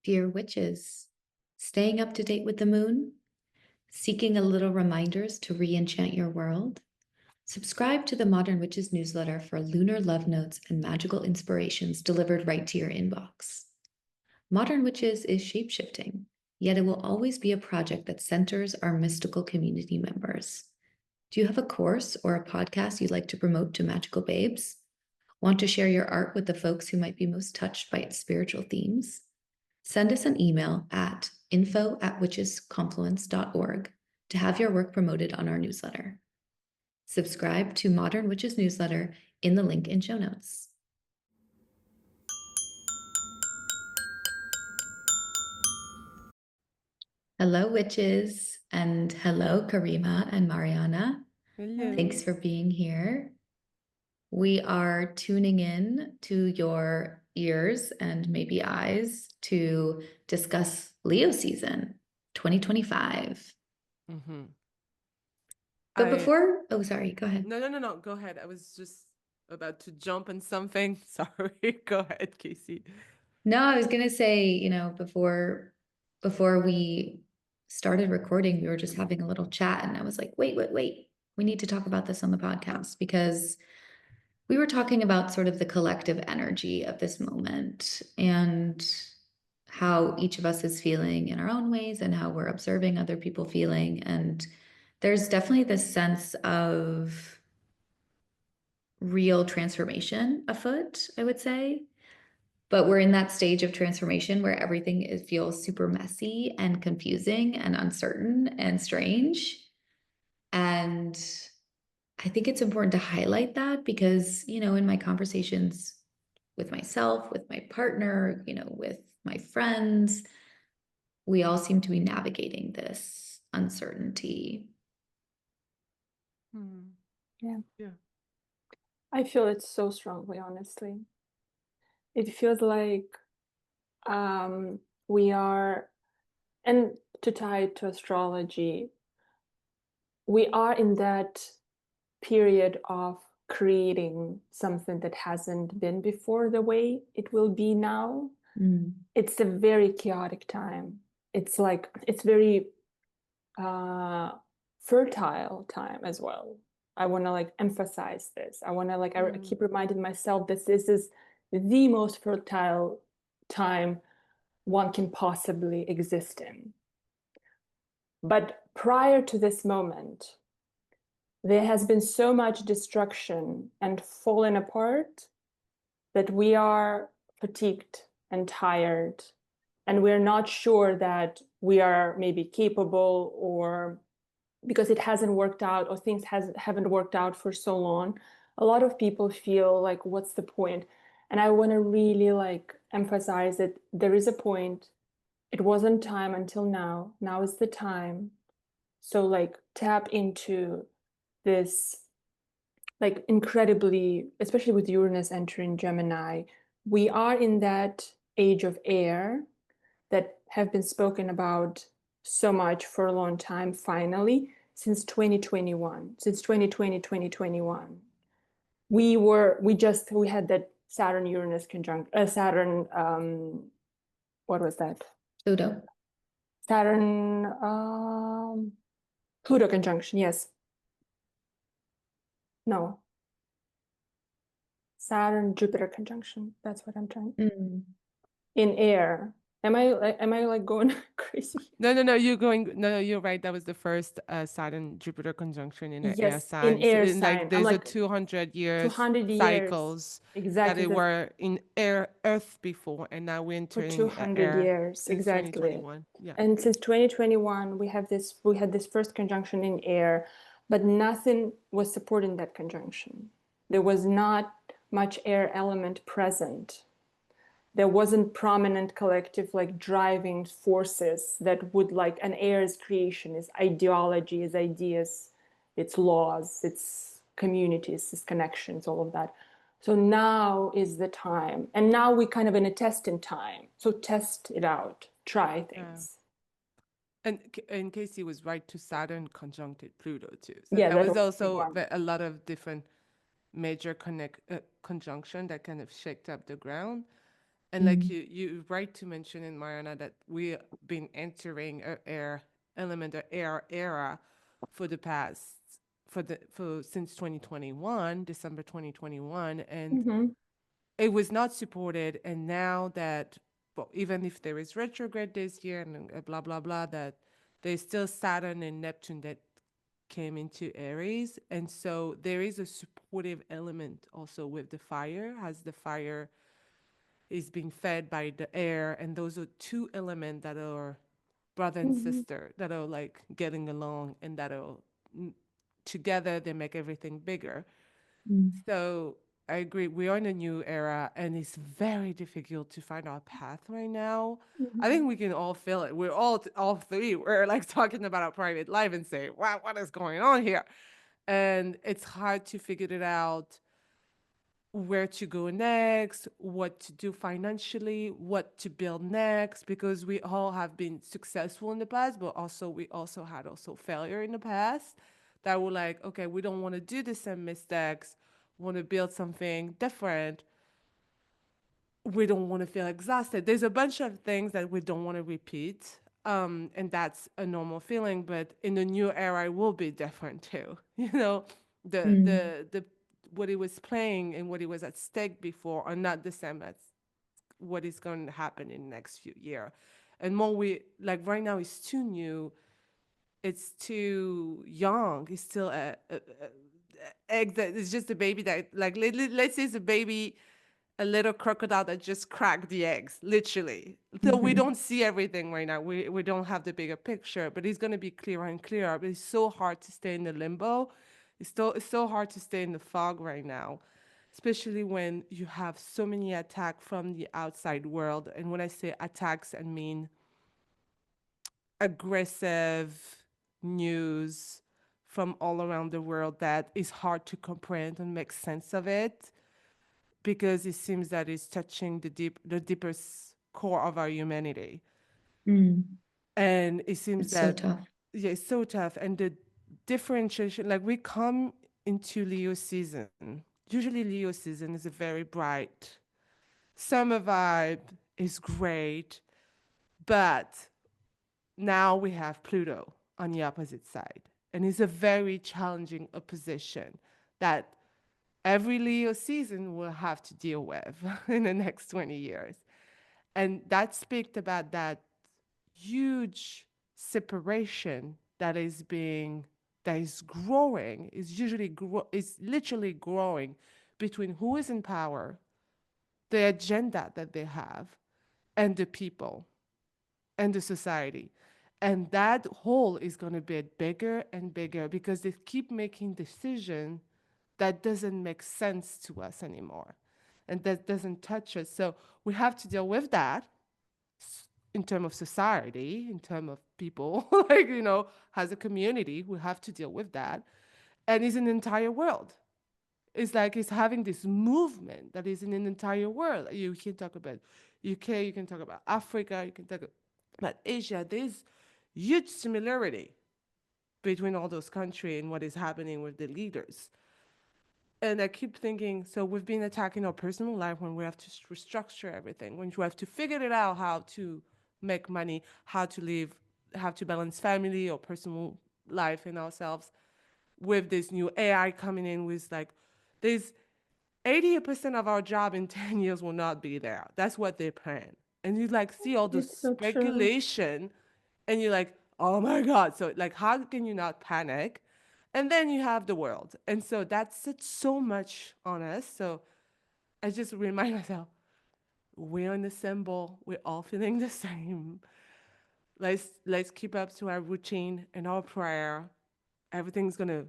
Dear witches, staying up to date with the moon? Seeking a little reminders to re-enchant your world? Subscribe to the Modern Witches newsletter for lunar love notes and magical inspirations delivered right to your inbox. Modern Witches is shapeshifting, yet it will always be a project that centers our mystical community members. Do you have a course or a podcast you'd like to promote to magical babes? Want to share your art with the folks who might be most touched by its spiritual themes? Send us an email at info@witchesconfluence.org to have your work promoted on our newsletter. Subscribe to Modern Witches newsletter in the link in show notes. Hello, witches, and hello, Karima and Mariana. Hello. Thanks for being here. We are tuning in to your ears and maybe eyes to discuss Leo season 2025. Mm-hmm. But before, sorry, go ahead. No. Go ahead. I was just about to jump on something. Sorry. Go ahead, Casey. No, I was gonna say, before we started recording, we were just having a little chat, and I was like, wait, we need to talk about this on the podcast because we were talking about sort of the collective energy of this moment and how each of us is feeling in our own ways and how we're observing other people feeling. And there's definitely this sense of real transformation afoot, I would say. But we're in that stage of transformation where everything feels super messy and confusing and uncertain and strange. And I think it's important to highlight that because, in my conversations with myself, with my partner, with my friends, we all seem to be navigating this uncertainty. Yeah. Yeah. I feel it so strongly, honestly. It feels like we are, and to tie it to astrology, we are in that period of creating something that hasn't been before the way it will be now. It's a very chaotic time. It's very fertile time as well. I want to emphasize this. I want to I keep reminding myself that this is the most fertile time one can possibly exist in. But prior to this moment, there has been so much destruction and falling apart that we are fatigued and tired, and we're not sure that we are maybe capable, or because it hasn't worked out, or things haven't worked out for so long. A lot of people feel like, what's the point? And I want to really emphasize that there is a point. It wasn't time until now. Now is the time. So tap into this incredibly, especially with Uranus entering Gemini, we are in that age of air that have been spoken about so much for a long time, finally, since 2021, since 2020, 2021. We had that Saturn Uranus conjunction, Saturn, what was that? Pluto. Saturn, Pluto conjunction, yes. No. Saturn Jupiter conjunction. That's what I'm trying. In air. Am I going crazy? No, you're going. No, you're right. That was the first Saturn Jupiter conjunction in an air sign. In air So sign. there's a 200 years 200 years. cycles Exactly. that they were in Earth before, and now we're entering for 200 air years. since Exactly. 2021. Yeah. And since 2021, we had this first conjunction in air, but nothing was supporting that conjunction. There was not much air element present. There wasn't prominent collective driving forces that would an air's creation, its ideology, its ideas, its laws, its communities, its connections, all of that. So now is the time. And now we're kind of in a testing time. So test it out, try things. And Casey was right to Saturn conjuncted Pluto too. So Yeah, there was also a lot of different major conjunction that kind of shaked up the ground. And like you right to mention in Mariana that we've been entering a air element, a air era for the past for since 2021, December 2021, and Mm-hmm. it was not supported. And now that, well, even if there is retrograde this year and blah blah blah, that there's still Saturn and Neptune that came into Aries, and so there is a supportive element also with the fire, as the fire is being fed by the air, and those are two elements that are brother and Mm-hmm. sister that are like getting along, and that are together they make everything bigger. So I agree, we are in a new era, and it's very difficult to find our path right now. I Mm-hmm. think we can all feel it. We're all three. We're like talking about our private life and say, "Wow, what is going on here?" And it's hard to figure it out, where to go next, what to do financially, what to build next, because we all have been successful in the past, but also we also had failure in the past, that were like, okay, we don't want to do the same mistakes, want to build something different. We don't want to feel exhausted. There's a bunch of things that we don't want to repeat. And that's a normal feeling, but in the new era, it will be different too. You know, the what it was playing and what it was at stake before are not the same as what is going to happen in the next few years. And more, we like right now is too new. It's too young. It's still a egg that is just a baby that, like, let's say it's a baby, a little crocodile that just cracked the eggs, literally. So we don't see everything right now. We don't have the bigger picture, but it's going to be clearer and clearer. But it's so hard to stay in the limbo. It's so hard to stay in the fog right now, especially when you have so many attacks from the outside world. And when I say attacks, I mean aggressive news from all around the world that is hard to comprehend and make sense of it, because it seems that it's touching the deepest core of our humanity. And it seems It's so that, tough. yeah, it's so tough. And the differentiation, like, we come into Leo season. Usually Leo season is a very bright summer vibe, is great, but now we have Pluto on the opposite side. And it's a very challenging opposition that every Leo season will have to deal with in the next 20 years. And that speaks about that huge separation that is growing, is literally growing between who is in power, the agenda that they have, and the people and the society. And that hole is going to get bigger and bigger because they keep making decisions that doesn't make sense to us anymore, and that doesn't touch us. So we have to deal with that in terms of society, in terms of people, like, as a community, we have to deal with that. And it's an entire world. It's like it's having this movement that is in an entire world. You can talk about UK, you can talk about Africa, you can talk about Asia. There's huge similarity between all those countries and what is happening with the leaders. And I keep thinking, so we've been attacking our personal life when we have to restructure everything, when you have to figure it out how to make money, how to live, how to balance family or personal life and ourselves, with this new AI coming in with, like, there's 80% of our job in 10 years will not be there. That's what they plan. And you like see all this It's so true. speculation and you're like, oh my God. So, like, how can you not panic? And then you have the world. And so that's so much on us. So I just remind myself, we're in the symbol. We're all feeling the same. Let's keep up to our routine and our prayer. Everything's gonna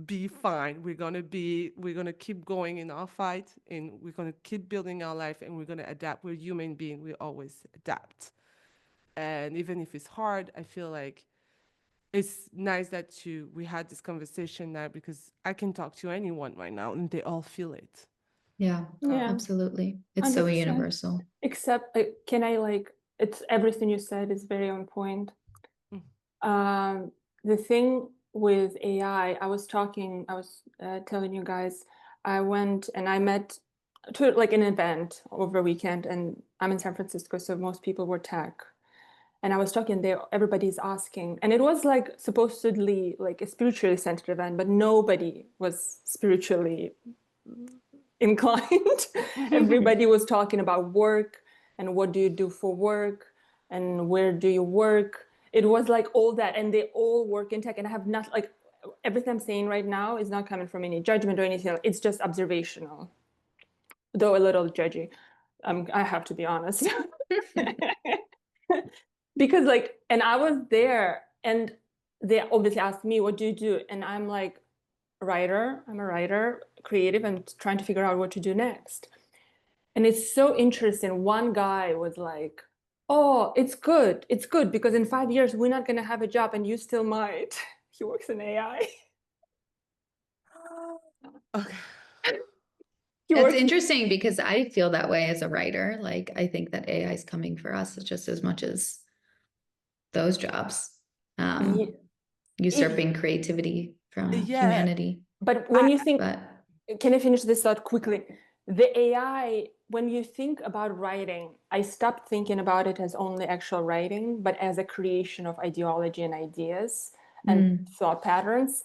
be fine. We're gonna keep going in our fight, and we're gonna keep building our life, and we're gonna adapt. We're human beings. We always adapt. And even if it's hard, I feel like it's nice that we had this conversation now, because I can talk to anyone right now and they all feel it. Yeah, Yeah, absolutely. It's so 100%. universal. Except, can I it's everything you said is very on point. The thing with AI, I was telling you guys, I went and I met to like an event over a weekend, and I'm in San Francisco, so most people were tech. And I was talking there, everybody's asking, and it was like supposedly like a spiritually centered event, but nobody was spiritually inclined. Everybody was talking about work and what do you do for work and where do you work. It was like all that, and they all work in tech, and I have not like everything I'm saying right now is not coming from any judgment or anything. It's just observational, though a little judgy. I have to be honest. Because like, and I was there, and they obviously asked me, what do you do? And I'm like, writer. I'm a writer, creative, and trying to figure out what to do next. And it's so interesting. One guy was like, oh, it's good. It's good because in 5 years, we're not going to have a job and you still might. He works in AI. Okay. He It's works. interesting because I feel that way as a writer. Like, I think that AI is coming for us just as much as those jobs, Ye- usurping creativity from Yeah. humanity. But when you think, But can I finish this thought quickly? The AI, when you think about writing, I stopped thinking about it as only actual writing, but as a creation of ideology and ideas and thought patterns.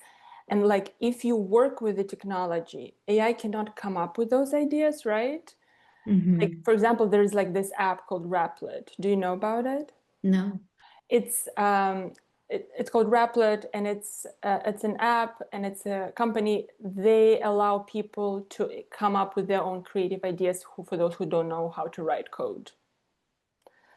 And like, if you work with the technology, AI cannot come up with those ideas, right? Like, for example, there's like this app called Raplet. Do you know about it? no. It's called Raplet, and it's an app, and it's a company. They allow people to come up with their own creative ideas for those who don't know how to write code.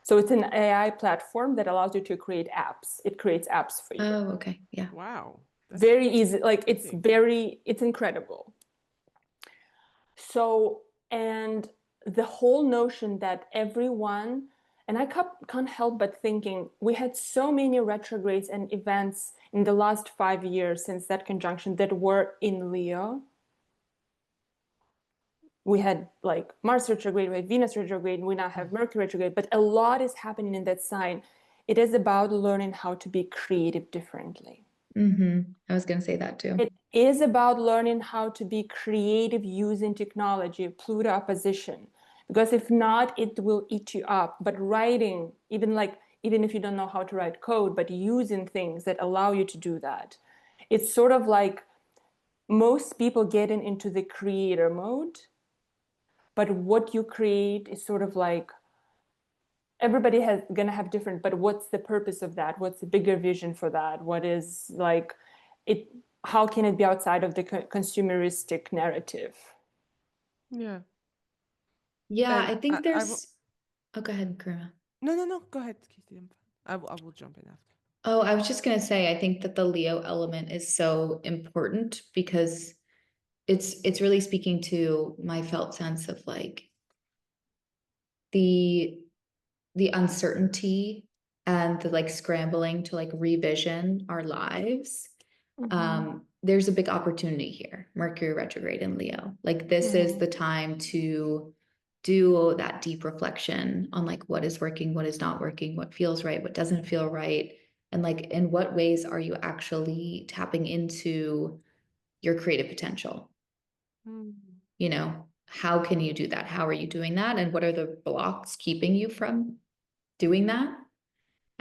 So it's an AI platform that allows you to create apps. It creates apps for you. Oh, okay. Yeah. Wow. That's Very easy. Like interesting. it's incredible. So, and the whole notion that everyone, and I can't help but thinking, we had so many retrogrades and events in the last 5 years since that conjunction that were in Leo. We had like Mars retrograde, we had Venus retrograde, and we now have Mercury retrograde, but a lot is happening in that sign. It is about learning how to be creative differently. I was going to say that too. It is about learning how to be creative using technology, Pluto opposition, because if not, it will eat you up. But writing, even if you don't know how to write code, but using things that allow you to do that, it's sort of like most people getting into the creator mode. But what you create is sort of like everybody has gonna have different, but what's the purpose of that? What's the bigger vision for that? What is like it? How can it be outside of the consumeristic narrative? Yeah, And I think I will, there's. Oh, go ahead, Karima. no. Go ahead, Katie. I will jump in after. Oh, I was just going to say, I think that the Leo element is so important because it's really speaking to my felt sense of like the uncertainty and the like scrambling to like revision our lives. There's a big opportunity here. Mercury retrograde in Leo. Like this is the time to do that deep reflection on like what is working, what is not working, what feels right, what doesn't feel right. And like in what ways are you actually tapping into your creative potential? You know, how can you do that? How are you doing that? And what are the blocks keeping you from doing that?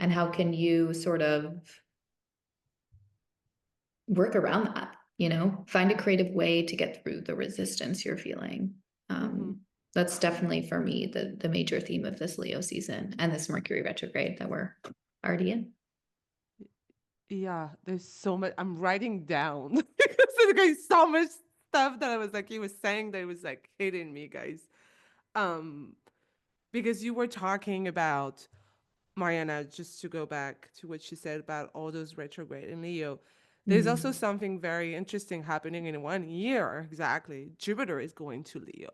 And how can you sort of work around that, you know, find a creative way to get through the resistance you're feeling. That's definitely for me the major theme of this Leo season and this Mercury retrograde that we're already in. Yeah, there's so much I'm writing down because there's like so much stuff that I was like he was saying that it was like hitting me, guys. Because you were talking about Mariana, just to go back to what she said about all those retrograde in Leo, there's also something very interesting happening in 1 year. Exactly. Jupiter is going to Leo.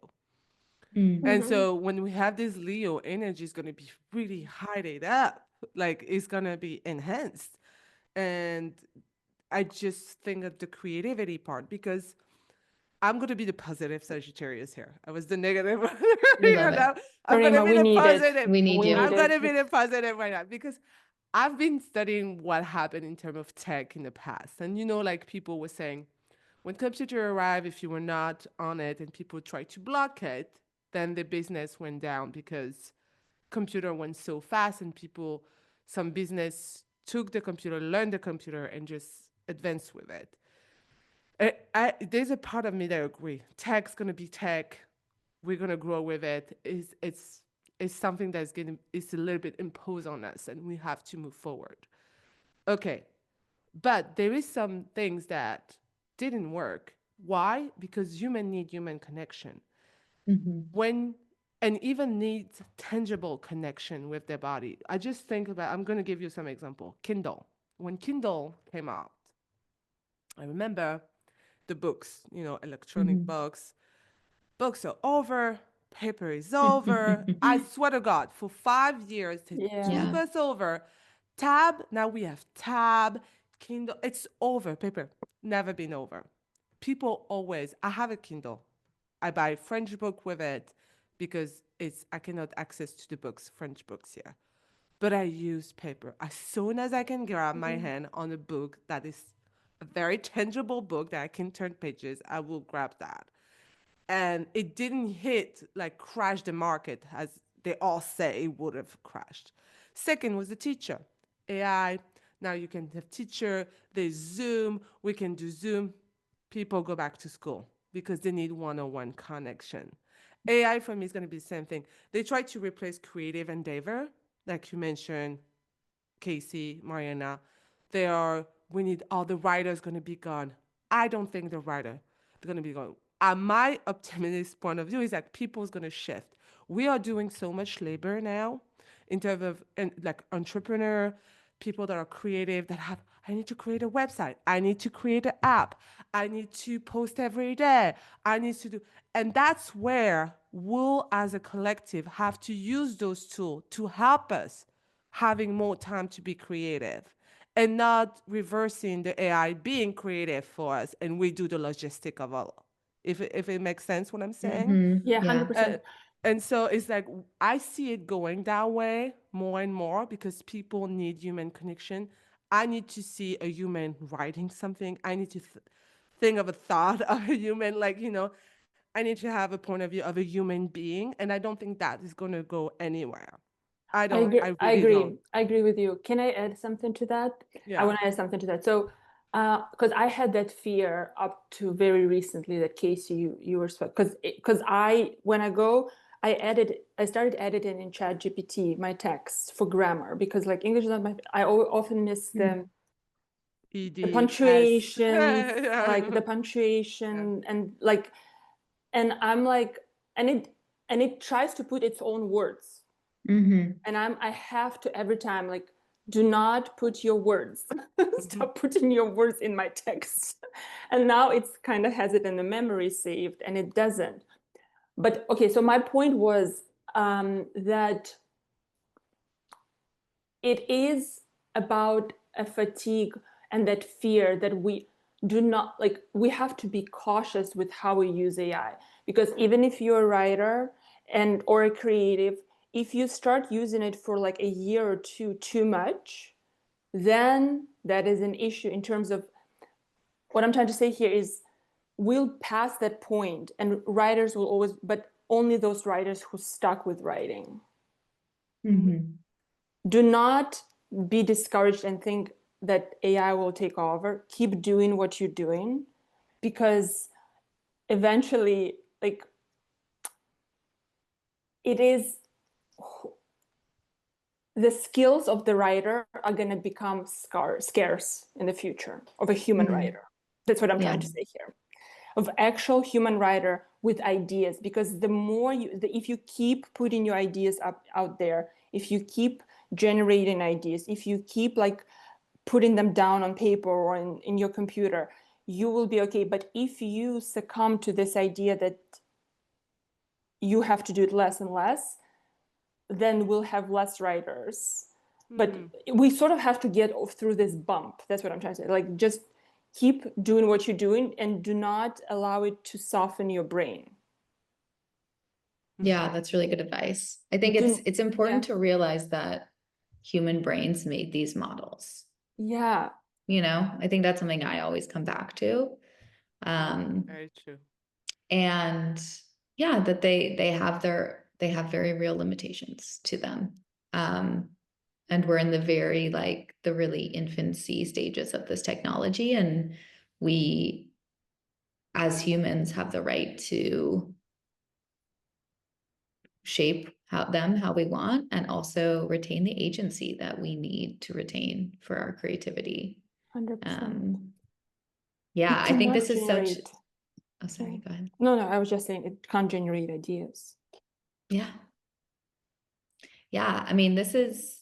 And so when we have this Leo energy, is going to be really heightened up, like it's going to be enhanced. And I just think of the creativity part because I'm going to be the positive Sagittarius here. I was the negative. We love it. I'm going to Karima, be we the need it. positive. We need you. I'm going to be the positive right now because I've been studying what happened in terms of tech in the past. And, you know, like people were saying, When computer arrived, if you were not on it and people tried to block it, then the business went down because computer went so fast and people, some business took the computer, learned the computer, and just advanced with it. There's a part of me that agree. Tech's gonna be tech. We're gonna grow with it. It's something that's it's a little bit imposed on us, and we have to move forward. Okay, but there is some things that didn't work. Why? Because human need human connection. When and even needs tangible connection with their body. I just think about, I'm going to give you some example. Kindle. When Kindle came out, I remember the books, electronic books. Books are over, paper is over. I swear to God, for 5 years, they took us over. Tab, now we have Tab, Kindle. It's over. Paper, never been over. People always, I have a Kindle. I buy French book with it because I cannot access to the books, French books here. But I use paper. As soon as I can grab my hand on a book that is a very tangible book that I can turn pages, I will grab that. And it didn't crash the market as they all say it would have crashed. Second was the teacher. AI, now you can have teacher, there's Zoom, we can do Zoom. People go back to school because they need one-on-one connection. AI for me is going to be the same thing. They try to replace creative endeavor, like you mentioned, Casey, Mariana. We need all the writers going to be gone. I don't think the writer is going to be gone. My optimist point of view is that people's going to shift. We are doing so much labor now in terms of entrepreneur, people that are creative, I need to create a website. I need to create an app. I need to post every day. And that's where we'll, as a collective, have to use those tools to help us having more time to be creative and not reversing the AI being creative for us and we do the logistic of all. If it makes sense what I'm saying? Yeah, 100%. And so it's like, I see it going that way more and more because people need human connection. I need to see a human writing something. I need to think of a thought of a human, I need to have a point of view of a human being. And I don't think that is going to go anywhere. I really don't. I agree with you. Can I add something to that? Yeah. I want to add something to that. So, because I had that fear up to very recently that Casey, you were, because when I started editing in ChatGPT my text for grammar because English is not I often miss the punctuation, the punctuation and I'm and it tries to put its own words. And I have to every time do not put your words. Stop putting your words in my text. And now it's kind of has it in the memory saved and it doesn't. But okay, so my point was that it is about a fatigue and that fear that we do not we have to be cautious with how we use AI, because even if you're a writer or a creative, if you start using it for a year or two too much, then that is an issue in terms of what I'm trying to say here is we'll pass that point and writers will always, but only those writers who stuck with writing. Do not be discouraged and think that AI will take over. Keep doing what you're doing, because eventually it is the skills of the writer are going to become scarce in the future of a human writer. That's what I'm trying to say here, of actual human writer with ideas, because the more if you keep putting your ideas out there, if you keep generating ideas, if you keep putting them down on paper or in your computer, you will be okay. But if you succumb to this idea that you have to do it less and less, then we'll have less writers. But we sort of have to get through this bump. That's what I'm trying to say. Just keep doing what you're doing and do not allow it to soften your brain. Yeah, that's really good advice. I think it's important to realize that human brains made these models. Yeah. I think that's something I always come back to. Very true. And yeah, that they have very real limitations to them. And we're in the very like the really infancy stages of this technology, and we as humans have the right to shape how we want, and also retain the agency that we need to retain for our creativity. 100%. Yeah, It I think cannot this is such. generate. Oh, sorry, go ahead. No, I was just saying it can't generate ideas. Yeah. Yeah, I mean, this is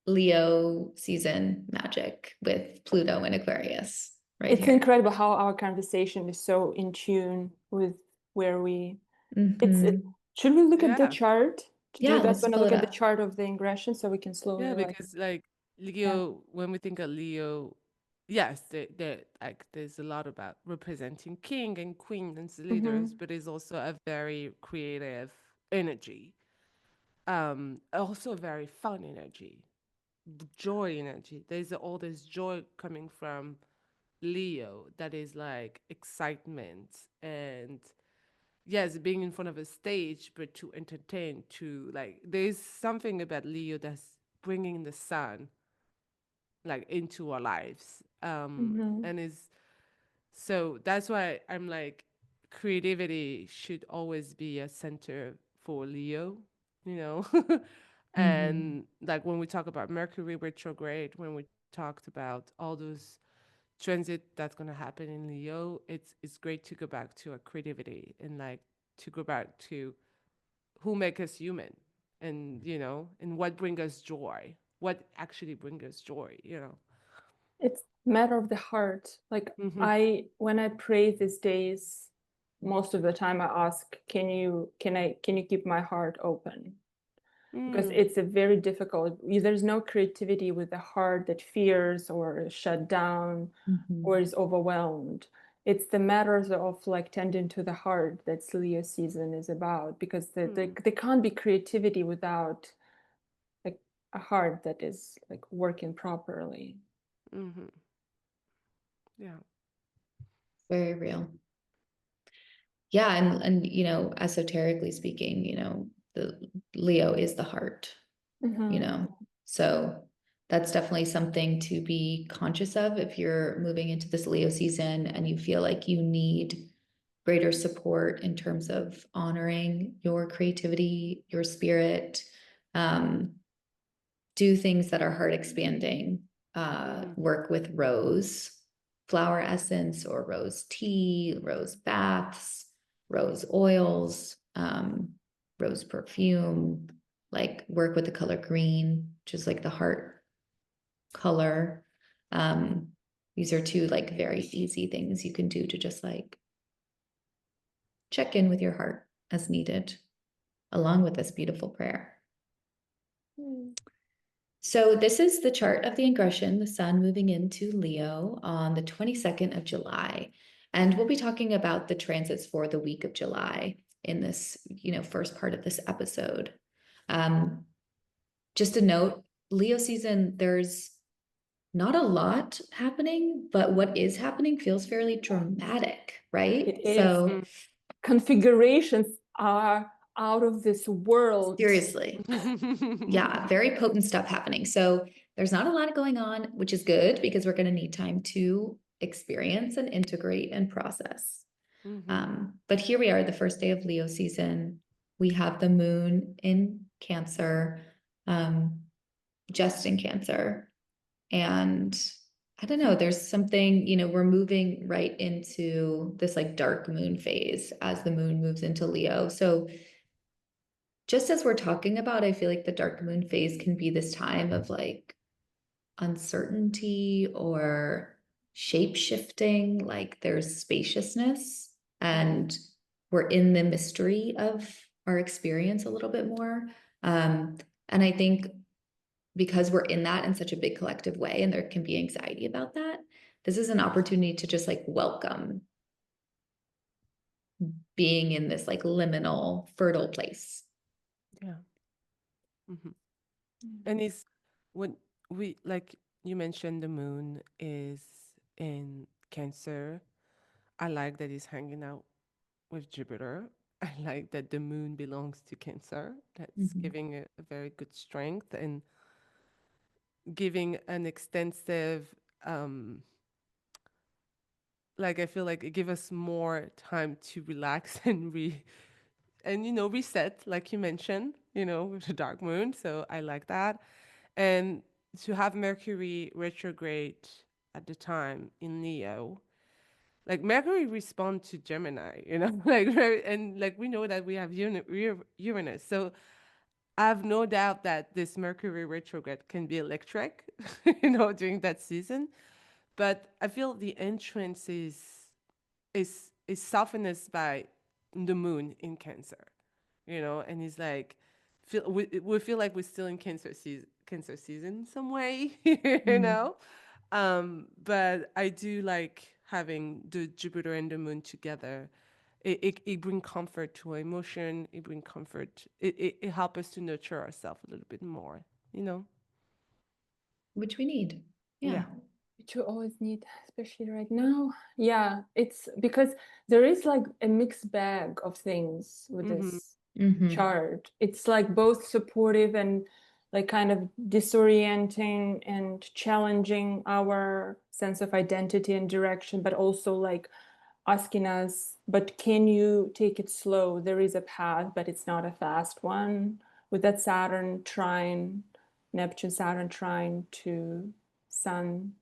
Leo season magic with Pluto in Aquarius right It's here. incredible how our conversation is so in tune with where we. Should we look at the Yeah. chart? Do Yeah, you guys let's want to pull look it at the up. chart of the ingression so we can slowly Yeah, like. because like Leo, when we think of Leo, yes, like there's a lot about representing king and queen and leaders, but it's also a very creative energy. Also a very fun energy, joy energy. There's all this joy coming from Leo that is like excitement and yes, being in front of a stage, but to entertain, to like, there's something about Leo that's bringing the sun like into our lives. And is so that's why I'm like, creativity should always be a center for Leo, you know? And like when we talk about Mercury retrograde, when we talked about all those transit that's going to happen in Leo, it's great to go back to our creativity and like to go back to who make us human, and you know, and what bring us joy, what actually bring us joy, you know. It's matter of the heart. Like when I pray these days, most of the time I ask, can you keep my heart open? Because it's a very difficult. There's no creativity with a heart that fears or is shut down or is overwhelmed. It's the matters of like tending to the heart that Leo season is about, because there can't be creativity without like a heart that is like working properly. Yeah. Very real. Yeah, and you know, esoterically speaking, you know, the Leo is the heart, you know. So that's definitely something to be conscious of if you're moving into this Leo season and you feel like you need greater support in terms of honoring your creativity, your spirit. Do things that are heart expanding. Work with rose flower essence or rose tea, rose baths, rose oils, rose perfume. Like work with the color green, which is like the heart color. These are two like very easy things you can do to just like check in with your heart as needed, along with this beautiful prayer. So this is the chart of the ingression, the sun moving into Leo on the 22nd of July. And we'll be talking about the transits for the week of July in this, you know, first part of this episode. Just a note, Leo season, there's not a lot happening, but what is happening feels fairly dramatic, right? It is. So configurations are out of this world. seriously. Yeah, very potent stuff happening. So there's not a lot going on, which is good because we're going to need time to experience and integrate and process. But here we are, the first day of Leo season. We have the moon in Cancer, just in Cancer. And I don't know, there's something, you know, we're moving right into this like dark moon phase as the moon moves into Leo. So just as we're talking about, I feel like the dark moon phase can be this time of like uncertainty or shape shifting, like there's spaciousness and we're in the mystery of our experience a little bit more. And I think because we're in that in such a big collective way and there can be anxiety about that, this is an opportunity to just like welcome being in this like liminal, fertile place. Yeah. And it's when we, like you mentioned, the moon is in Cancer. I like that he's hanging out with Jupiter. I like that the moon belongs to Cancer. That's Mhm. giving a very good strength and giving an extensive, um, like I feel like it give us more time to relax and reset, like you mentioned, with the dark moon. So I like that. And to have Mercury retrograde at the time in Leo, like Mercury respond to Gemini, like and like we know that we have Uranus. So I have no doubt that this Mercury retrograde can be electric, during that season. But I feel the entrance is softened by the moon in Cancer, and it's like we feel like we're still in Cancer season in some way, Mm. But I do like having the Jupiter and the moon together. It brings comfort to our emotion. It brings comfort. It helps us to nurture ourselves a little bit more, you know? Which we need. Yeah. Yeah. Which you always need, especially right now. Yeah, it's because there is like a mixed bag of things with Mm-hmm. this Mhm. chart. It's like both supportive and like kind of disorienting and challenging our sense of identity and direction, but also like asking us, but can you take it slow? There is a path, but it's not a fast one. With that Saturn trine, Neptune Saturn trine to Sun,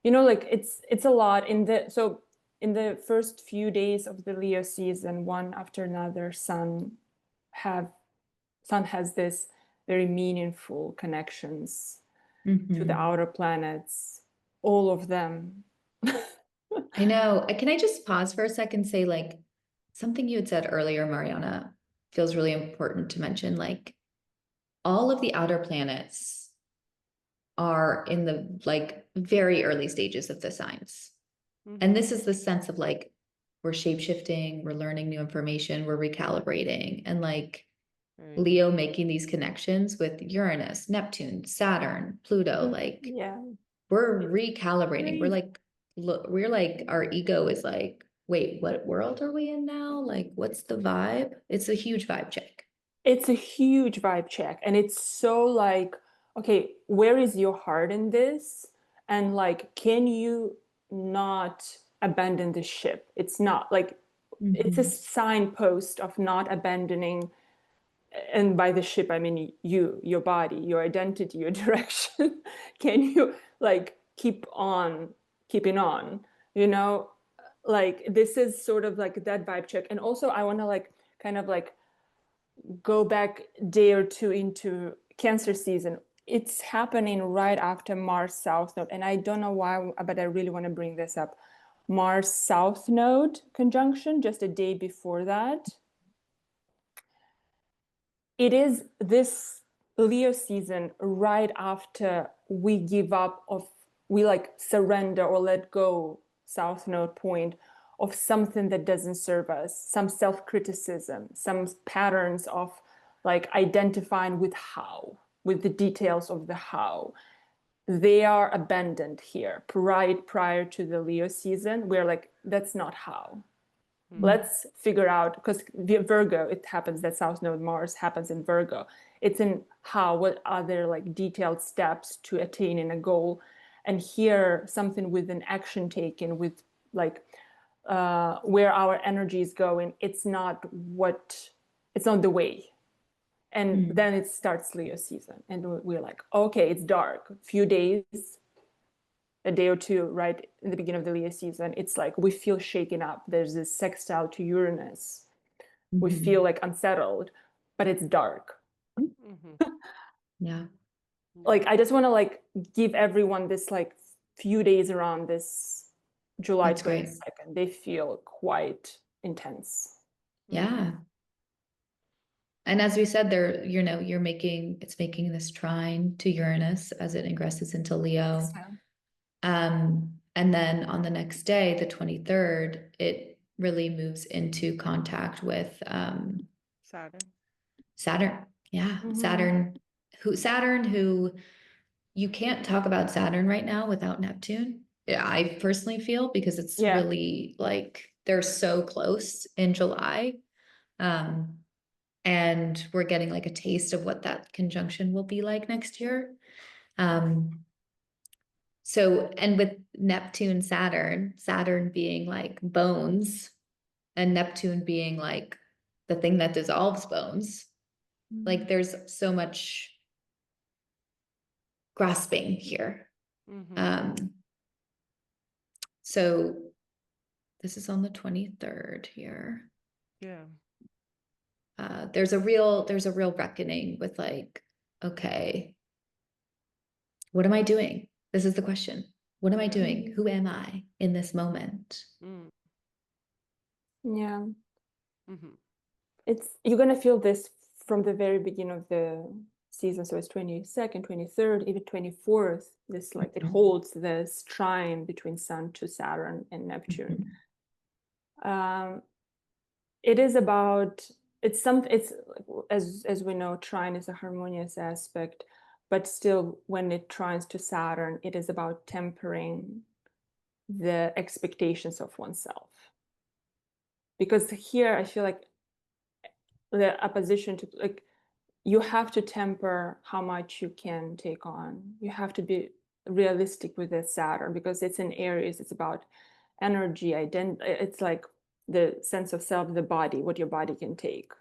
like it's a lot in the first few days of the Leo season, one after another, have Sun has this very meaningful connections to the Mhm. outer planets, all of them. I know. Can I just pause for a second and say, like, something you had said earlier, Mariana, feels really important to mention. Like, all of the outer planets are in the like very early stages of the signs. And Mm-hmm. this is the sense of like, we're shape-shifting, we're learning new information, we're recalibrating, and like Right. Leo making these connections with Uranus, Neptune, Saturn, Pluto, like Yeah, we're it's recalibrating. We're crazy. like, look, we're like, our ego is like, wait, what world are we in now? Like, what's the vibe? It's a huge vibe check. It's a huge vibe check. And it's so like, okay, where is your heart in this? And like, can you not abandon the ship? It's not like, it's a Mhm. signpost of not abandoning. And by the ship, I mean you, your body, your identity, your direction. Can you like keeping on, you know? Like, this is sort of like that vibe check. And also, I want to like kind of like go back day or two into Cancer season. It's happening right after Mars South Node. And I don't know why, but I really want to bring this up. Mars South Node conjunction, just a day before that. It is this Leo season right after we give up of, we like surrender or let go, South Node point, of something that doesn't serve us, some self-criticism, some patterns of like identifying with the details of the how. They are abandoned here prior to the Leo season. We're like, that's not how. Mm-hmm. Let's figure out, because Virgo, it happens that South Node Mars happens in Virgo. It's in what are there like detailed steps to attaining a goal. And here, something with an action taken, with like where our energy is going, it's not the way. And Mm. then it starts Leo season. And we're like, okay, it's dark. Few days, a day or two, right in the beginning of the Leo season, it's like we feel shaken up. There's this sextile to Uranus. We Mhm. feel like unsettled, but it's dark. Mm-hmm. Yeah. Yeah. Like, I just want to like give everyone this like few days around this July That's great. 22nd. They feel quite intense. Mm-hmm. Yeah. And as we said, there, it's making this trine to Uranus as it ingresses into Leo. And then on the next day, the 23rd, it really moves into contact with Saturn. Saturn. Yeah, Mhm. Saturn, who you can't talk about Saturn right now without Neptune. I personally feel, because it's Yeah. really like they're so close in July. And we're getting like a taste of what that conjunction will be like next year. So, and with Neptune, Saturn being like bones, and Neptune being like the thing that dissolves bones, like there's so much grasping here. So this is on the 23rd here. Yeah. There's a real reckoning with like, okay, what am I doing? This is the question. What am I doing? Who am I in this moment? Yeah. Mm-hmm. You're gonna feel this from the very beginning of the season. So it's 22nd, 23rd, even 24th. This like it holds this trine between Sun to Saturn and Neptune. It is about it's as we know, trine is a harmonious aspect, but still when it trines to Saturn, it is about tempering the expectations of oneself. Because here I feel like the opposition to like you have to temper how much you can take on. You have to be realistic with the Saturn because it's in Aries. It's about energy, identity. It's like the sense of self, the body, what your body can take.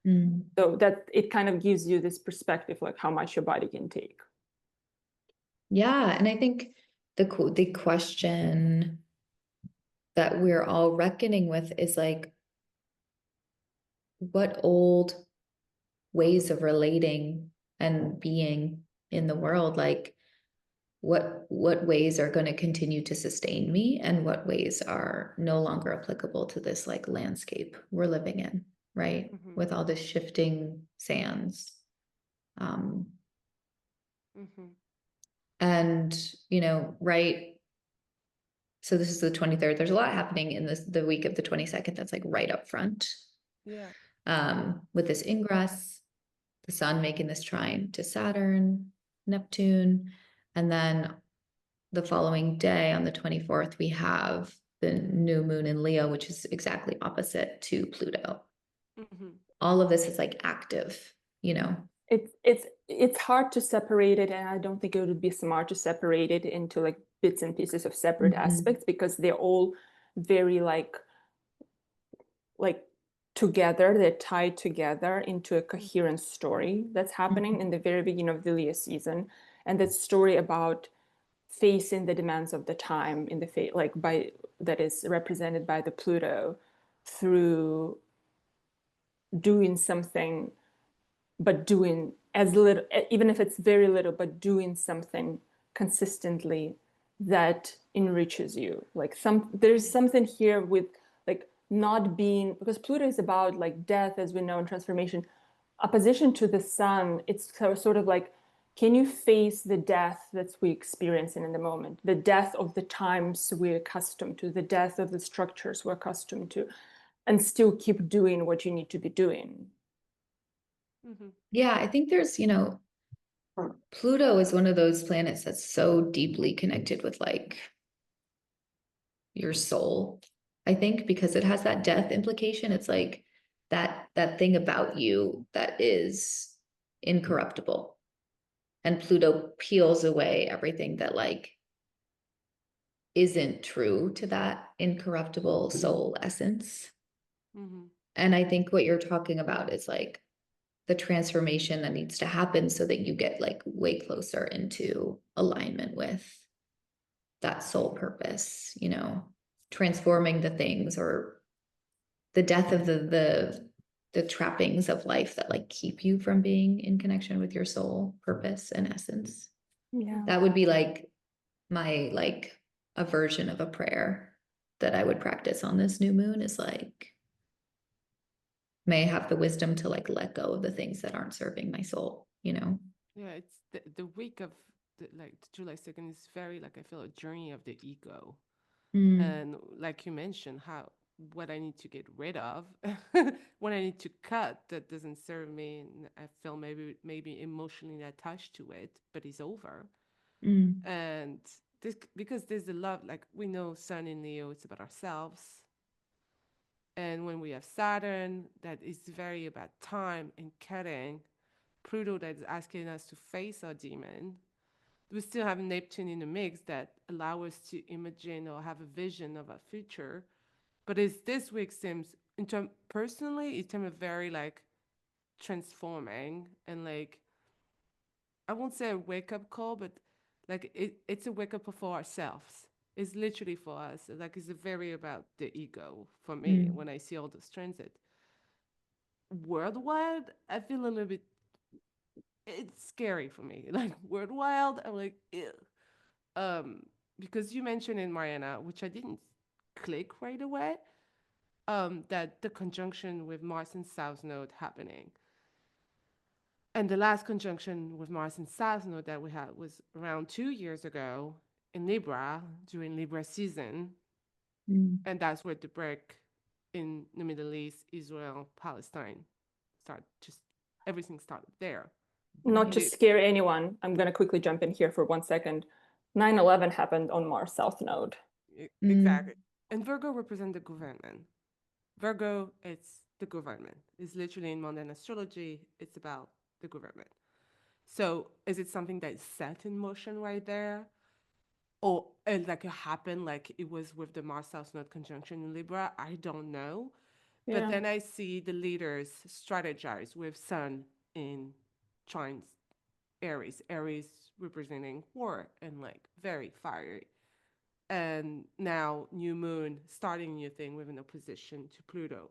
So that it kind of gives you this perspective, like how much your body can take. Yeah, and I think the question that we're all reckoning with is like, what old ways of relating and being in the world, like what ways are going to continue to sustain me, and what ways are no longer applicable to this like landscape we're living in, right? With all this shifting sands. And right, so this is the 23rd. There's a lot happening in the week of the 22nd that's like right up front. Yeah. With this ingress, the sun making this trine to Saturn, Neptune, and then the following day on the 24th, we have the new moon in Leo, which is exactly opposite to Pluto. All of this is like active, It's hard to separate it, and I don't think it would be smart to separate it into like bits and pieces of separate aspects because they're all very like together, they're tied together into a coherent story that's happening in the very beginning of the Leo season. And that story about facing the demands of the time in the that is represented by the Pluto through doing something, but doing as little, even if it's very little, but doing something consistently that enriches you. Like there's something here with like not being, because Pluto is about like death, as we know, and transformation. Opposition to the sun, it's sort of like, can you face the death that we're experiencing in the moment, the death of the times we're accustomed to, the death of the structures we're accustomed to, and still keep doing what you need to be doing? Yeah, I think there's, Pluto is one of those planets that's so deeply connected with like your soul, I think, because it has that death implication. It's like that thing about you that is incorruptible. And Pluto peels away everything that like isn't true to that incorruptible soul essence. And I think what you're talking about is like the transformation that needs to happen so that you get like way closer into alignment with that soul purpose, transforming the things or the death of the trappings of life that like keep you from being in connection with your soul purpose and essence. Yeah. That would be like my like a version of a prayer that I would practice on this new moon is like, may I have the wisdom to like let go of the things that aren't serving my soul, Yeah, it's the week of July 2nd is very like I feel a journey of the ego. And like you mentioned, what I need to get rid of, what I need to cut that doesn't serve me, and I feel maybe emotionally attached to it, but it's over. And because there's a lot, like we know Sun in Leo, it's about ourselves. And when we have Saturn, that is very about time and cutting. Pluto, that is asking us to face our demon. We still have Neptune in the mix that allow us to imagine or have a vision of our future. But it's this week seems, personally, it seems very like transforming and like, I won't say a wake up call, but like it's a wake up for ourselves. It's literally for us. Like it's very about the ego for me when I see all those transit. Worldwide, I feel a little bit, it's scary for me. Like worldwide, I'm like, ew. Because you mentioned in Mariana, which I didn't click right away, that the conjunction with Mars and South Node happening. And the last conjunction with Mars and South Node that we had was around 2 years ago in Libra during Libra season. And that's where the break in the Middle East, Israel, Palestine everything started there. Not to scare anyone, I'm going to quickly jump in here for 1 second. 9/11 happened on Mars South Node. Exactly. And Virgo represents the government. Virgo, it's the government. It's literally in modern astrology, it's about the government. So is it something that is set in motion right there? Or like it happened like it was with the Mars South Node conjunction in Libra? I don't know. Yeah. But then I see the leaders strategize with Sun in trines Aries. Aries representing war and like very fiery. And now New Moon starting a new thing with an opposition to Pluto.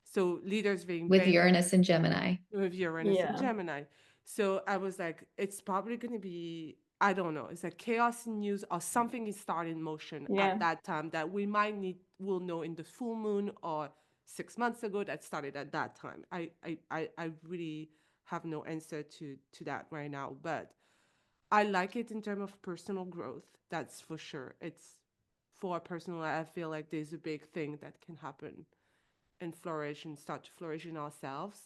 So leaders being with Uranus and Gemini. With Uranus and Gemini. So I was like, it's probably going to be, I don't know, it's like chaos in news or something is starting in motion at that time that we'll know in the full moon or 6 months ago that started at that time. I really have no answer to that right now, but I like it in terms of personal growth. That's for sure. It's for personal, I feel like there's a big thing that can happen and flourish and start to flourish in ourselves.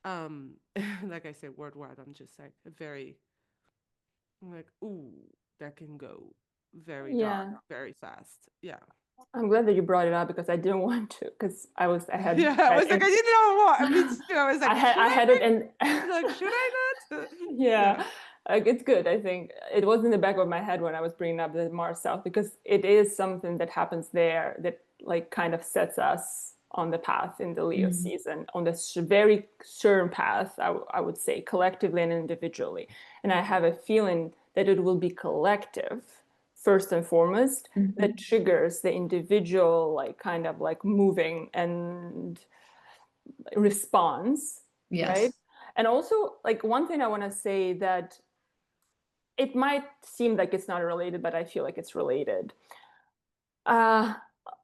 Like I said, worldwide, I'm just like I'm like, ooh, that can go very dark, very fast. Yeah. I'm glad that you brought it up because I didn't want to, because I had. Yeah, I was like, I didn't know what. I mean, I was like, I had it, and like, should I not? Yeah. Like, it's good. I think it was in the back of my head when I was bringing up the Mars South, because it is something that happens there that like kind of sets us on the path in the Leo season, on this very certain path, I would say, collectively and individually. And I have a feeling that it will be collective first and foremost that triggers the individual, like kind of like moving and response. Yes. Right. And also, like, one thing I want to say that it might seem like it's not related, but I feel like it's related.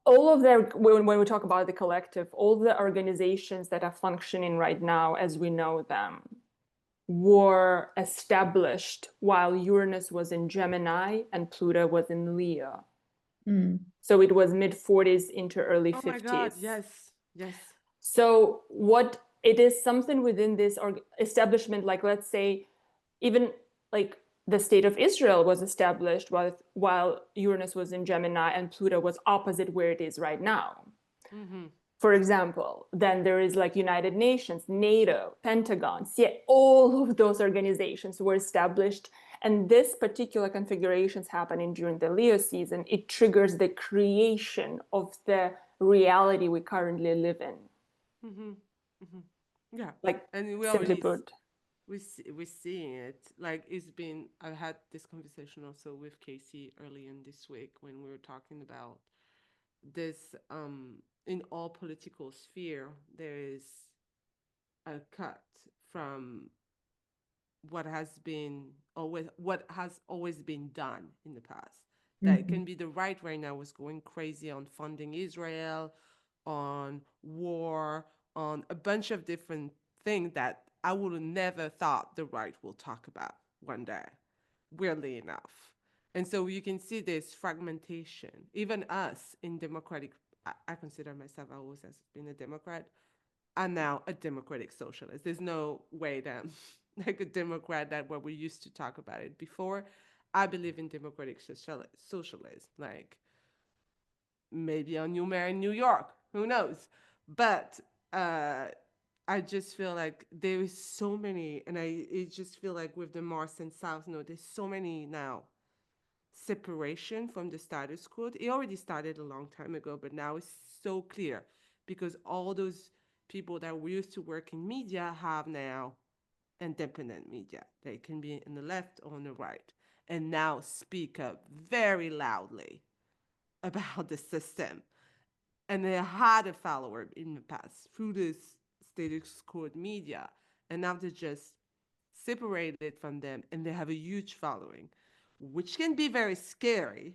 All of their, when we talk about the collective, all the organizations that are functioning right now as we know them were established while Uranus was in Gemini and Pluto was in Leo. So it was mid-40s into early 50s. Oh my God, yes, yes. So what it is, something within this establishment, like let's say, even like the state of Israel was established while Uranus was in Gemini and Pluto was opposite where it is right now. For example, then there is like United Nations, NATO, Pentagon, all of those organizations were established. And this particular configurations happening during the Leo season, it triggers the creation of the reality we currently live in. Yeah. Like, and we simply already put. we're seeing it. Like it's been, I had this conversation also with Casey early in this week when we were talking about this, in all political sphere, there is a cut from what has always been done in the past. That it can be the right now is going crazy on funding Israel, on war, on a bunch of different things that I would have never thought the right will talk about one day, weirdly enough. And so you can see this fragmentation. Even us in democratic, I consider myself, I always has been a Democrat. I'm now a democratic socialist. There's no way that like a Democrat that what we used to talk about it before. I believe in democratic socialism, like maybe a new mayor in New York, who knows? But uh, I just feel like there is so many, and it just feel like with the North and South node, there's so many now separation from the status quo. It already started a long time ago, but now it's so clear because all those people that we used to work in media have now independent media. They can be in the left or on the right, and now speak up very loudly about the system. And they had a follower in the past through this status quo media, and now they're just separated from them, and they have a huge following, which can be very scary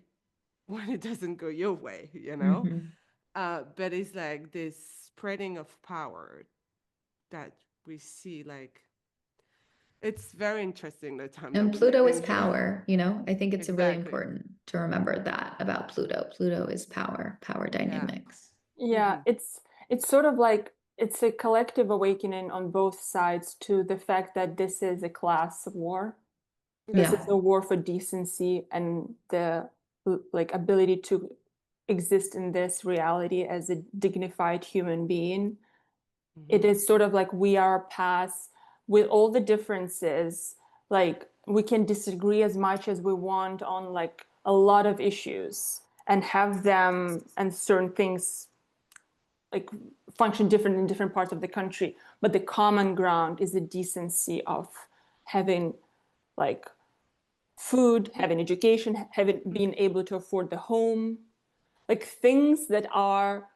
when it doesn't go your way, you know? Mhm. But it's like this spreading of power that we see, like, it's very interesting the time that And we're Pluto is living in. power, you know, I think it's really Exactly. important to remember that about Pluto. Pluto is power, power Yeah. dynamics. Yeah, Mhm. it's sort of like it's a collective awakening on both sides to the fact that this is a class war. This Yeah. is a war for decency and the like ability to exist in this reality as a dignified human being. It Mhm. is sort of like we are past with all the differences, like we can disagree as much as we want on like a lot of issues and have them and certain things like function different in different parts of the country, but the common ground is the decency of having like food, having education, having being able to afford the home, like things that are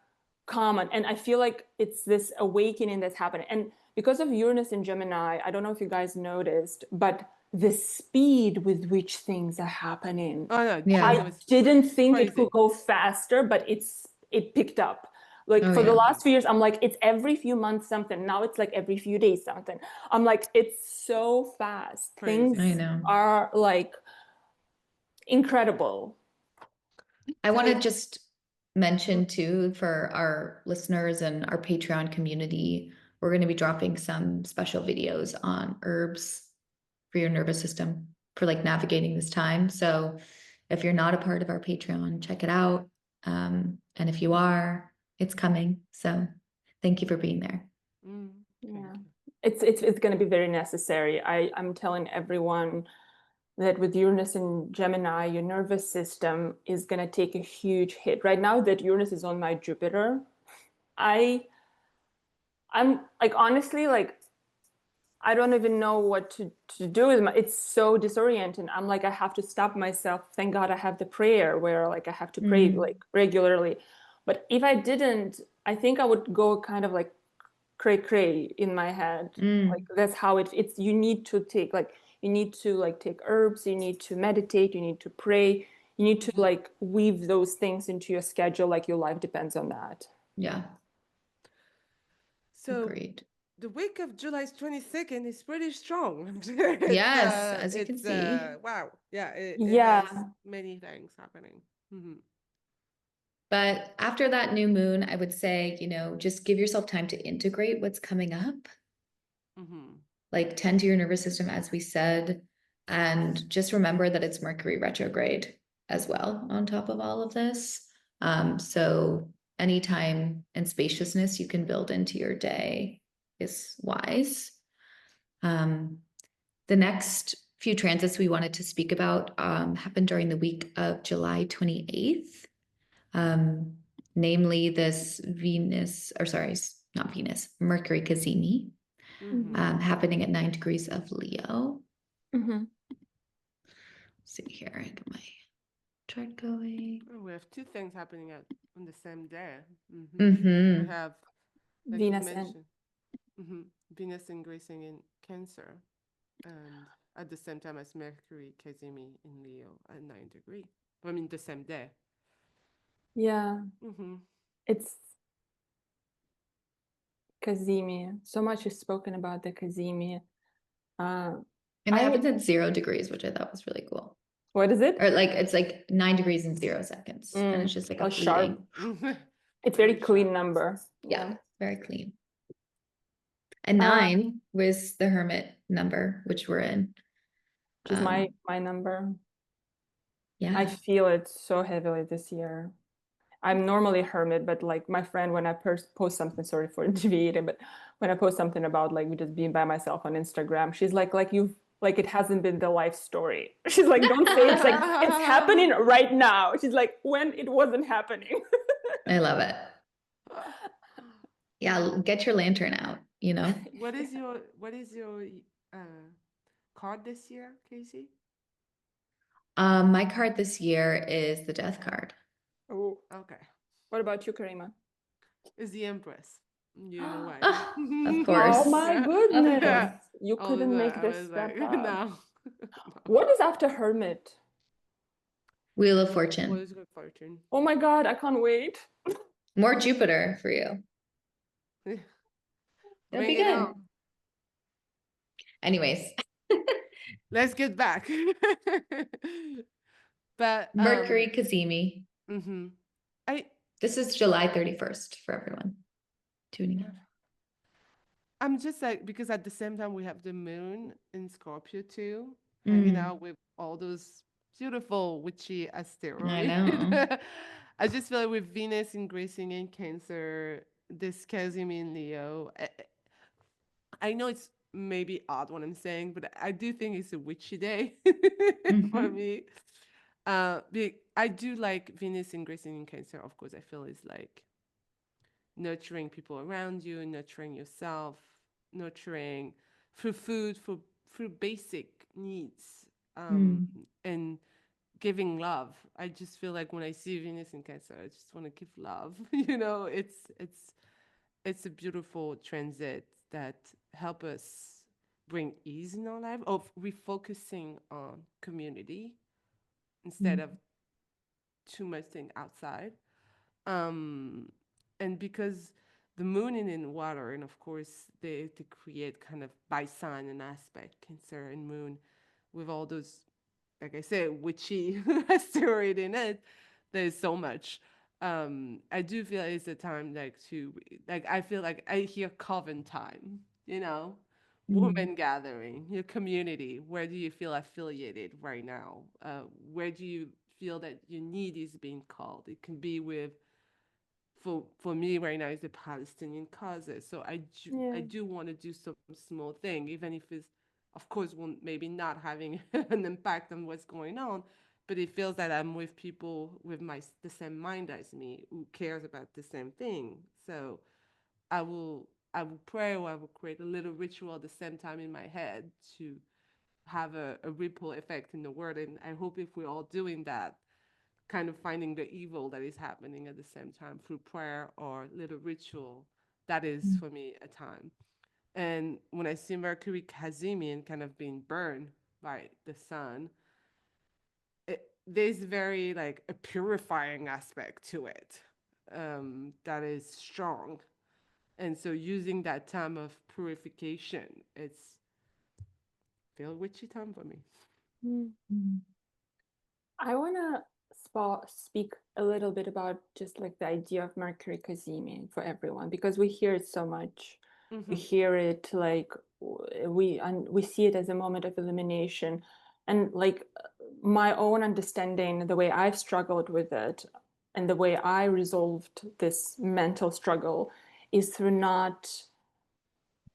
common. And I feel like it's this awakening that's happening. And because of Uranus and Gemini, I don't know if you guys noticed, but the speed with which things are happening, Oh no, Yeah. it I was didn't think it crazy. could go faster, but it picked up. Like Oh, for the yeah. last few years, I'm like, it's every few months something. Now it's like every few days something. I'm like, it's so fast. Crazy. I Things know. are like incredible. I want to So- just mention too for our listeners and our Patreon community, we're going to be dropping some special videos on herbs for your nervous system for like navigating this time. So if you're not a part of our Patreon, check it out. And if you are, it's coming. So thank you for being there. Thank Yeah. you. It's going to be very necessary. I'm telling everyone that with Uranus and Gemini, your nervous system is going to take a huge hit. Right now that Uranus is on my Jupiter, I'm like honestly like I don't even know what to do with my, it's so disorienting. I'm like I have to stop myself. Thank God I have the prayer where like I have to pray like regularly. But if I didn't, I think I would go kind of like cray in my head. Like that's how it's you need to take like you need to like take herbs, you need to meditate, you need to pray, you need to like weave those things into your schedule like your life depends on that. Yeah. So Agreed. the week of July 22nd is pretty strong. Yes, as you can It's see. wow. Yeah, it Yeah. has many things happening. Mhm. But after that new moon, I would say, you know, just give yourself time to integrate what's coming up. Mhm. Like tend to your nervous system, as we said, and just remember that it's Mercury retrograde as well on top of all of this. So any time and spaciousness you can build into your day is wise. The next few transits we wanted to speak about happened during the week of July 28th. Namely this Venus, or sorry, not Venus, Mercury Cazimi, Mhm. happening at 9 degrees of Leo. Mhm. See here, I get my chart going. Oh, we have two things happening on the same day. Mhm. Mm-hmm. We have, like you Venus and mentioned, Venus ingressing in Cancer, and at the same time as Mercury Cazimi in Leo at 9 degrees. I mean, the same day. yeah, Mm-hmm. it's Kazemi. So much is spoken about the Kazemi. And it I happens at 0 degrees, which I thought was really cool. what is it? Or like it's like 9 degrees and 0 seconds. And it's just like a Like sharp. fleeting. It's very Very clean sharp. number. Yeah, very clean. And Uh, 9 was the hermit number, which we're in. which is my number. Yeah. I feel it so heavily this year. I'm normally a hermit, but like my friend, when I post something, sorry for deviating, but when I post something about like just being by myself on Instagram, she's like you've like it hasn't been the life story. She's like, don't say it's like it's happening right now. She's like, when it wasn't happening. I love it. Yeah, get your lantern out, you know? What is your card this year, Casey? My card this year is the Death card. Oh, Okay. what about you, Karima? It's the Empress. You know why? Of course. Oh my Yeah. goodness. Yeah. You I was couldn't like, make this step up. no. What is after Hermit? Wheel of What Fortune. is good fortune? Oh my God, I can't wait. More Jupiter for you. That'd Bring be it good. on. Anyways, Let's get back. But Mercury Kazemi. mhm. I This is July 31st for everyone tuning in. I'm just like, because at the same time we have the moon in Scorpio too, Mm. hanging out with all those beautiful witchy I asteroids. know. I just feel like with Venus ingressing in Cancer, this Kazimi in Leo. I know it's maybe odd what I'm saying, but I do think it's a witchy day for Mhm. me. I do like Venus ingressing in Cancer. Of course, I feel it's like nurturing people around you, nurturing yourself, nurturing through food, through basic needs, Mm. and giving love. I just feel like when I see Venus in Cancer, I just want to give love. It's a beautiful transit that help us bring ease in our life of refocusing on community instead Mm. of too much thing outside. Um, and because the moon is in water, and of course they create kind of by sign an aspect, Cancer and Moon, with all those, like I said, witchy asteroid in it. There's so much. I do feel it's a time like to like I feel like I hear coven time, Mm. woman gathering, your community. Where do you feel affiliated right now? Where do you feel that your need is being called? It can be with for me right now is the Palestinian causes. So I Yeah. do want to do some small thing, even if it's of course maybe not having an impact on what's going on, but it feels that I'm with people with the same mind as me who cares about the same thing. So I will pray, or I will create a little ritual at the same time in my head to have a ripple effect in the world. And I hope if we're all doing that, kind of finding the evil that is happening at the same time through prayer or little ritual, that is Mm. for me a time. And when I see Mercury Kazemi and kind of being burned by the sun, there's very like a purifying aspect to it, that is strong. And so using that time of purification, it's feel witchy time for me. Mm. I want to speak a little bit about just like the idea of Mercury Cazimi for everyone, because we hear it so much. We hear it like we see it as a moment of illumination, and like my own understanding, the way I've struggled with it, and the way I resolved this mental struggle is through not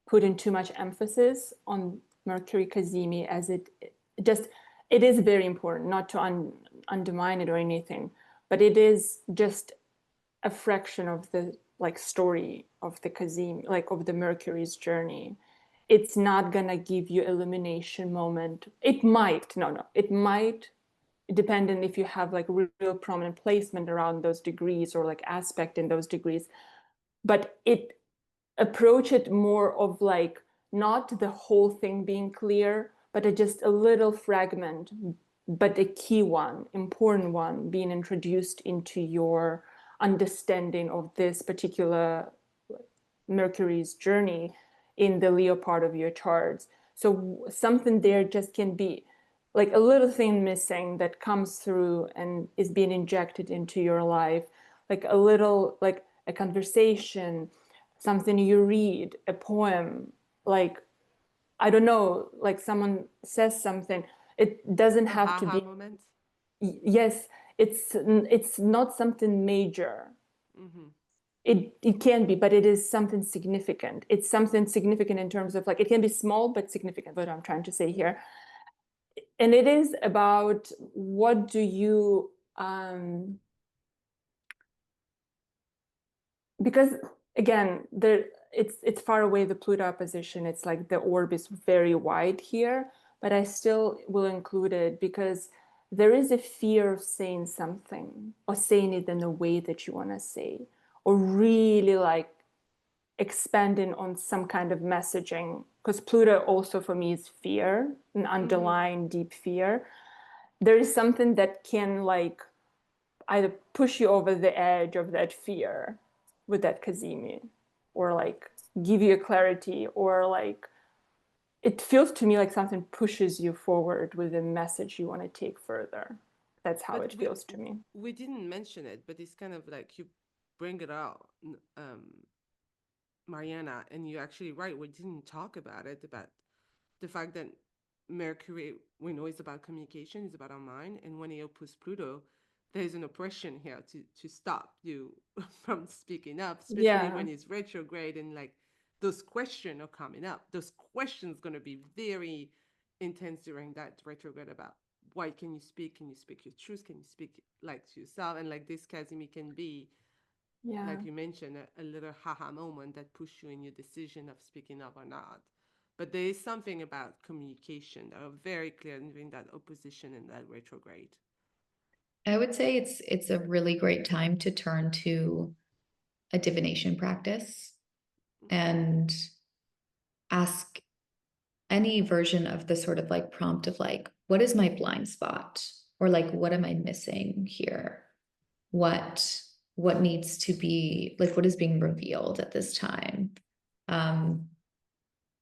putting too much emphasis on Mercury Cazimi, as it just it is very important, not to undermine it or anything, but it is just a fraction of the like story of the Cazimi, like of the Mercury's journey. It's not gonna give you illumination moment. It might, no, it might, depending if you have like real prominent placement around those degrees or like aspect in those degrees, but it approach it more of like not the whole thing being clear, but just a little fragment, but a key one, important one, being introduced into your understanding of this particular Mercury's journey in the Leo part of your charts. So something there just can be like a little thing missing that comes through and is being injected into your life, like a little, like a conversation, something you read, a poem, like I don't know, like someone says something. It doesn't have to Aha be, moment. yes, it's not something major. Mm-hmm. It can be, but it is something significant. It's something significant in terms of like, it can be small but significant, what I'm trying to say here. And it is about what do you because again, it's far away, the Pluto opposition. It's like the orb is very wide here, but I still will include it because there is a fear of saying something or saying it in the way that you want to say, or really like expanding on some kind of messaging. Because Pluto also for me is fear, an underlying deep fear. There is something that can like either push you over the edge of that fear with that Kazemi, or like give you a clarity, or like it feels to me like something pushes you forward with a message you want to take further. That's how But it feels to me. we didn't mention it, but it's kind of like you bring it out, Mariana, and you're actually right. We didn't talk about it, about the fact that Mercury, we know, is about communication, is about our mind, and when it opens Pluto, there's an oppression here to stop you from speaking up, especially Yeah. when it's retrograde and like those questions are coming up. Those questions going to be very intense during that retrograde about why can you speak? Can you speak your truth? Can you speak like to yourself? And like this Kazemi can be, Yeah. like you mentioned, a little haha moment that push you in your decision of speaking up or not. But there is something about communication that are very clear during that opposition and that retrograde. I would say it's a really great time to turn to a divination practice and ask any version of the sort of like prompt of like, what is my blind spot? Or like, what am I missing here? What needs to be like, what is being revealed at this time?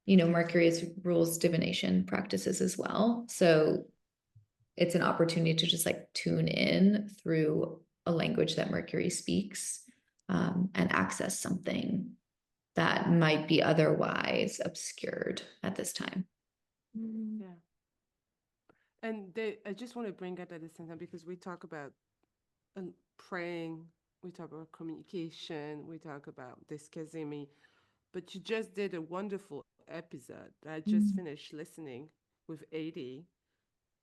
Mercury rules divination practices as well. So it's an opportunity to just like tune in through a language that Mercury speaks, and access something that might be otherwise obscured at this time. Yeah. And I just want to bring that at the same time because we talk about praying, we talk about communication, we talk about this Kazemi, but you just did a wonderful episode that I just finished listening with AD,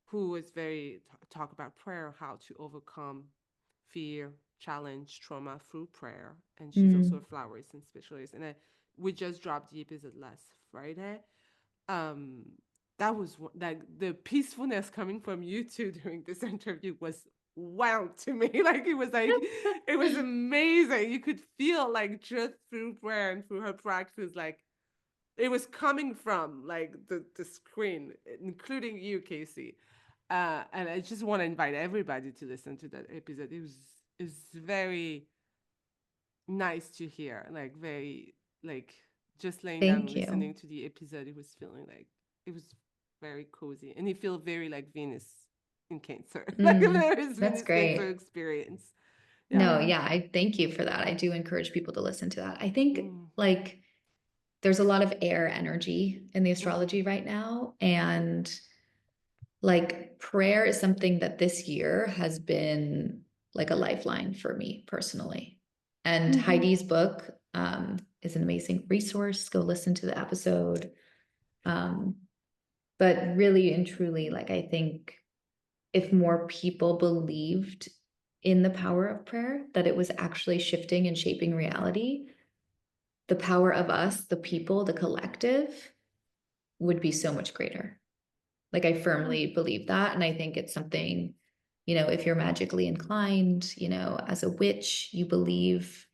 who was very talk about prayer, how to overcome fear, challenge, trauma through prayer, and she's also a flower essence specialist. And we just dropped the episode last Friday. Um, that was like the peacefulness coming from you two during this interview was wow to me. Like it was amazing. You could feel like just through prayer and through her practice, like it was coming from like the screen, including you, Casey. And I just want to invite everybody to listen to that episode. It's very nice to hear, like very like just laying down Thank listening you. to the episode. It was feeling like it was very cozy, and it felt very like Venus in Cancer, like a very That's Venus great. Cancer experience. Yeah. No, yeah, I thank you for that. I do encourage people to listen to that. I think like there's a lot of air energy in the astrology right now, and like prayer is something that this year has been like a lifeline for me personally. And Heidi's book is an amazing resource. Go listen to the episode. But really and truly, like I think if more people believed in the power of prayer, that it was actually shifting and shaping reality, the power of us, the people, the collective, would be so much greater. Like I firmly believe that. And I think it's something, if you're magically inclined, as a witch, you believe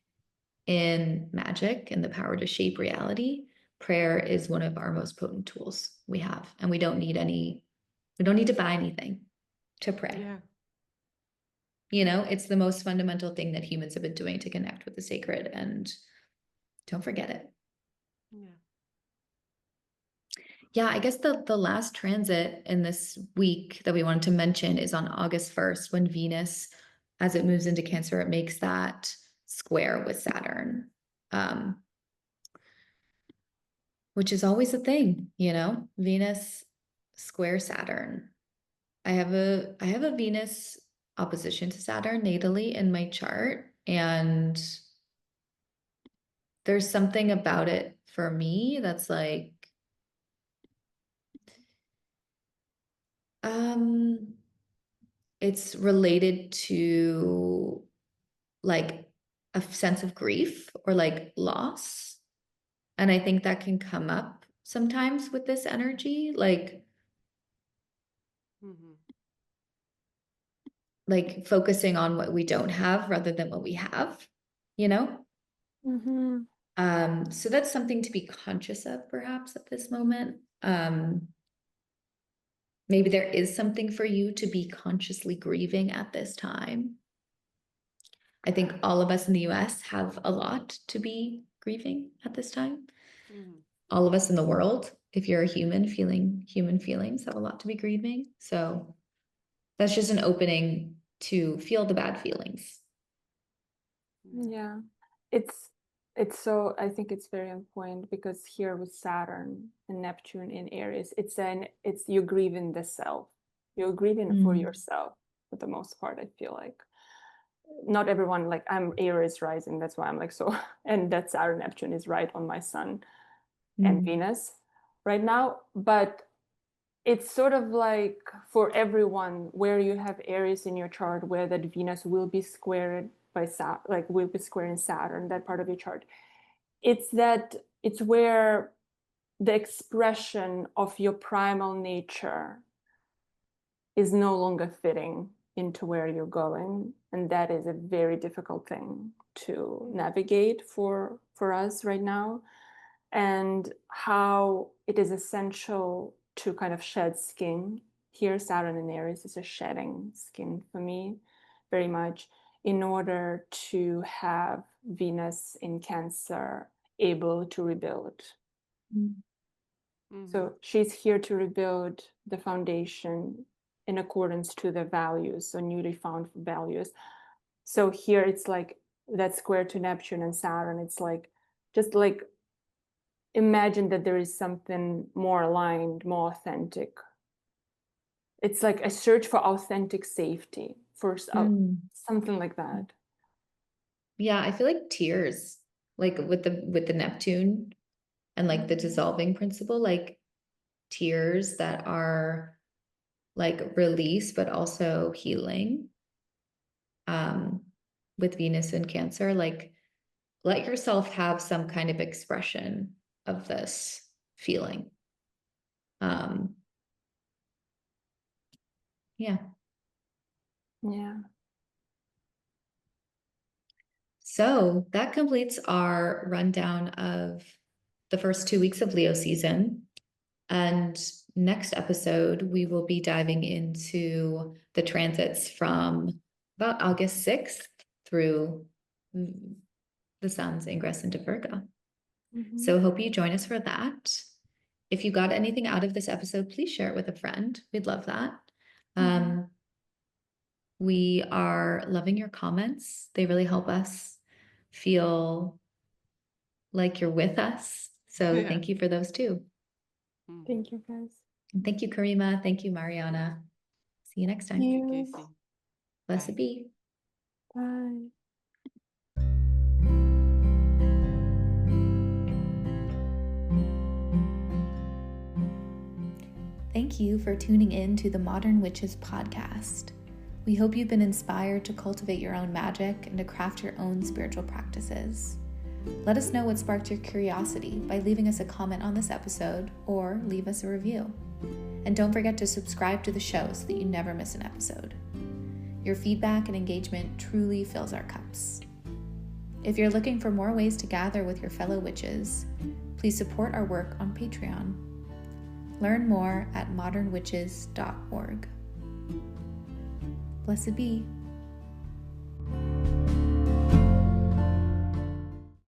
in magic and the power to shape reality. Prayer is one of our most potent tools we have. And we don't need to buy anything to pray. Yeah. It's the most fundamental thing that humans have been doing to connect with the sacred, and don't forget it. Yeah. Yeah, I guess the last transit in this week that we wanted to mention is on August 1st, when Venus, as it moves into Cancer, it makes that square with Saturn, which is always a thing, Venus square Saturn. I have a Venus opposition to Saturn natally in my chart, and there's something about it for me that's like, it's related to like a sense of grief or like loss. And I think that can come up sometimes with this energy, like focusing on what we don't have rather than what we have, you know? So that's something to be conscious of perhaps at this moment. Maybe there is something for you to be consciously grieving at this time. I think all of us in the US have a lot to be grieving at this time. All of us in the world, if you're a human feeling human feelings, have a lot to be grieving. So that's just an opening to feel the bad feelings. Yeah, it's so, I think it's very important because here with Saturn and Neptune in Aries, it's you grieving the self. You're grieving for yourself for the most part, I feel like. Not everyone, like I'm Aries rising, that's why I'm like so, and that Saturn Neptune is right on my Sun and Venus right now. But it's sort of like for everyone where you have Aries in your chart, where that Venus will be squared by Saturn, like will be squaring Saturn, that part of your chart. It's where the expression of your primal nature is no longer fitting into where you're going, and that is a very difficult thing to navigate for us right now, and how it is essential to kind of shed skin. Here Saturn in Aries is a shedding skin for me very much, in order to have Venus in Cancer able to rebuild. So she's here to rebuild the foundation in accordance to the values, so newly found values. So here it's like that square to Neptune and Saturn, it's like, just like imagine that there is something more aligned, more authentic. It's like a search for authentic safety, for something like that. Yeah, I feel like tears, like with the Neptune and like the dissolving principle, like tears that are like release but also healing. With Venus in Cancer, like let yourself have some kind of expression of this feeling. Yeah. So that completes our rundown of the first 2 weeks of Leo season. And next episode, we will be diving into the transits from about August 6th through the sun's ingress into Virgo. So hope you join us for that. If you got anything out of this episode, please share it with a friend. We'd love that. We are loving your comments. They really help us feel like you're with us. So thank you for those too. Thank you, guys. And thank you, Karima. Thank you, Mariana. See you next time. Thank you, Casey. Blessed be. Bye. Thank you for tuning in to the Modern Witches podcast. We hope you've been inspired to cultivate your own magic and to craft your own spiritual practices. Let us know what sparked your curiosity by leaving us a comment on this episode or leave us a review. And don't forget to subscribe to the show so that you never miss an episode. Your feedback and engagement truly fills our cups. If you're looking for more ways to gather with your fellow witches, please support our work on Patreon. Learn more at modernwitches.org. Blessed be.